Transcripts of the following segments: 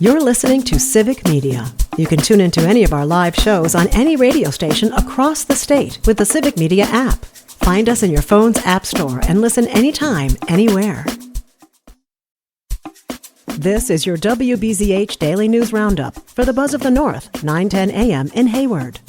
You're listening to Civic Media. You can tune into any of our live shows on any radio station across the state with the Civic Media app. Find us in your phone's app store and listen anytime, anywhere. This is your WBZH Daily News Roundup for the Buzz of the North, 9:10 a.m. in Hayward.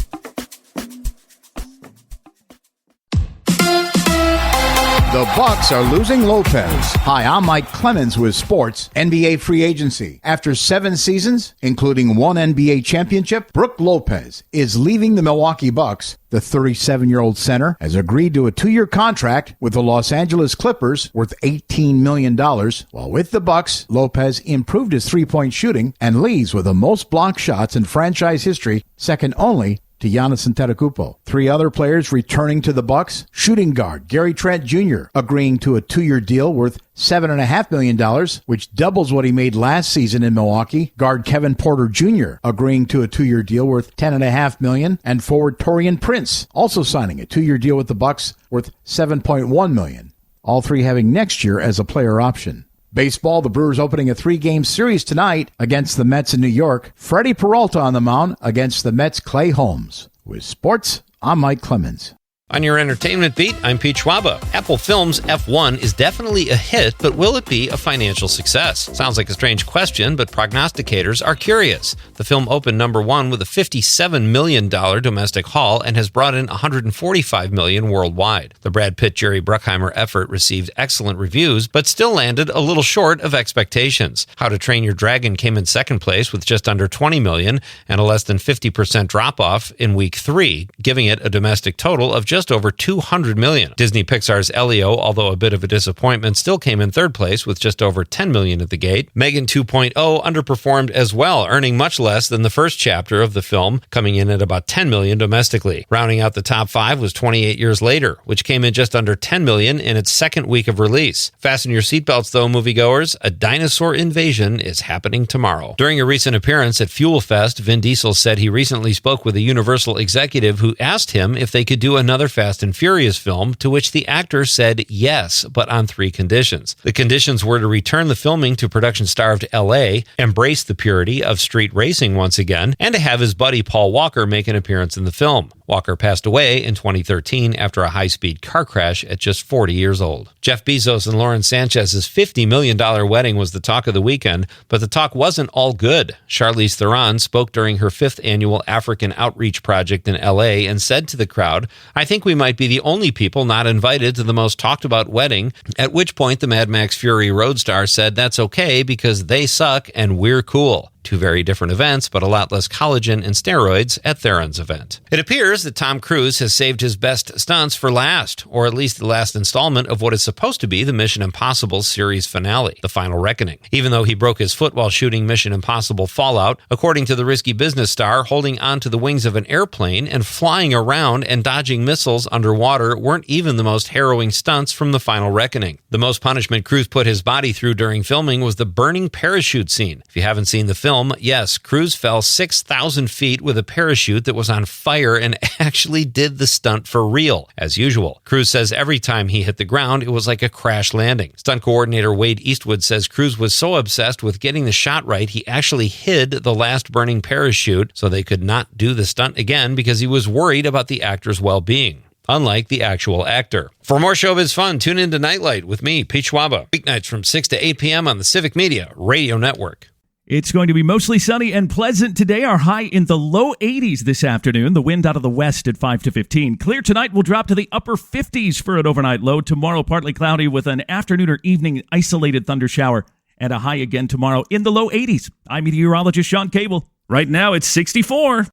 The Bucks are losing Lopez. Hi, I'm Mike Clemens with sports. NBA free agency. After 7 seasons, including 1 NBA championship, Brook Lopez is leaving the Milwaukee Bucks. The 37-year-old center has agreed to a 2-year contract with the Los Angeles Clippers worth $18 million. While with the Bucks, Lopez improved his three-point shooting and leads with the most block shots in franchise history, second only to Giannis Antetokounmpo. 3 other players returning to the Bucks. Shooting guard Gary Trent Jr. agreeing to a 2-year deal worth $7.5 million, which doubles what he made last season in Milwaukee. Guard Kevin Porter Jr. agreeing to a 2-year deal worth $10.5 million, and forward Taurean Prince also signing a 2-year deal with the Bucks worth $7.1 million. All 3 having next year as a player option. Baseball, the Brewers opening a 3-game series tonight against the Mets in New York. Freddie Peralta on the mound against the Mets' Clay Holmes. With sports, I'm Mike Clemens. On your entertainment beat, I'm Pete Schwaba. Apple Films' F1 is definitely a hit, but will it be a financial success? Sounds like a strange question, but prognosticators are curious. The film opened number 1 with a $57 million domestic haul and has brought in $145 million worldwide. The Brad Pitt-Jerry Bruckheimer effort received excellent reviews, but still landed a little short of expectations. How to Train Your Dragon came in second place with just under $20 million and a less than 50% drop-off in week 3, giving it a domestic total of just over $200 million. Disney Pixar's Elio, although a bit of a disappointment, still came in third place with just over $10 million at the gate. Megan 2.0 underperformed as well, earning much less than the first chapter of the film, coming in at about $10 million domestically. Rounding out the top 5 was 28 Years Later, which came in just under $10 million in its second week of release. Fasten your seatbelts though, moviegoers. A dinosaur invasion is happening tomorrow. During a recent appearance at Fuel Fest, Vin Diesel said he recently spoke with a Universal executive who asked him if they could do another Fast and Furious film, to which the actor said yes, but on 3 conditions. The conditions were to return the filming to production-starved L.A., embrace the purity of street racing once again, and to have his buddy Paul Walker make an appearance in the film. Walker passed away in 2013 after a high-speed car crash at just 40 years old. Jeff Bezos and Lauren Sanchez's $50 million wedding was the talk of the weekend, but the talk wasn't all good. Charlize Theron spoke during her 5th annual African Outreach Project in L.A. and said to the crowd, "I think we might be the only people not invited to the most talked-about wedding," at which point the Mad Max Fury road star said that's okay because they suck and we're cool. 2 very different events, but a lot less collagen and steroids at Theron's event. It appears that Tom Cruise has saved his best stunts for last, or at least the last installment of what is supposed to be the Mission Impossible series finale, The Final Reckoning. Even though he broke his foot while shooting Mission Impossible Fallout, according to the Risky Business star, holding onto the wings of an airplane and flying around and dodging missiles underwater weren't even the most harrowing stunts from The Final Reckoning. The most punishment Cruise put his body through during filming was the burning parachute scene. If you haven't seen the film, yes, Cruise fell 6,000 feet with a parachute that was on fire and actually did the stunt for real, as usual. Cruise says every time he hit the ground, it was like a crash landing. Stunt coordinator Wade Eastwood says Cruise was so obsessed with getting the shot right, he actually hid the last burning parachute so they could not do the stunt again because he was worried about the actor's well-being, unlike the actual actor. For more showbiz fun, tune in to Nightlight with me, Pete Schwaba, weeknights from 6 to 8 p.m. on the Civic Media Radio Network. It's going to be mostly sunny and pleasant today. Our high in the low 80s this afternoon. The wind out of the west at 5 to 15. Clear tonight will drop to the upper 50s for an overnight low. Tomorrow, partly cloudy with an afternoon or evening isolated thunder shower. And a high again tomorrow in the low 80s. I'm meteorologist Sean Cable. Right now, it's 64.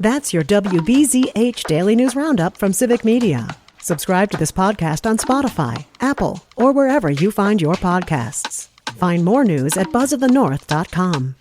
That's your WBZH Daily News Roundup from Civic Media. Subscribe to this podcast on Spotify, Apple, or wherever you find your podcasts. Find more news at buzzofthenorth.com.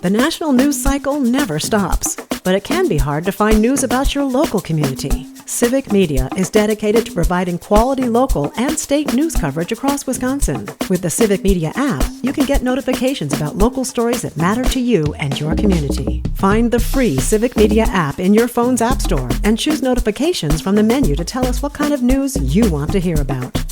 The national news cycle never stops, but it can be hard to find news about your local community. Civic Media is dedicated to providing quality local and state news coverage across Wisconsin. With the Civic Media app, you can get notifications about local stories that matter to you and your community. Find the free Civic Media app in your phone's app store and choose notifications from the menu to tell us what kind of news you want to hear about.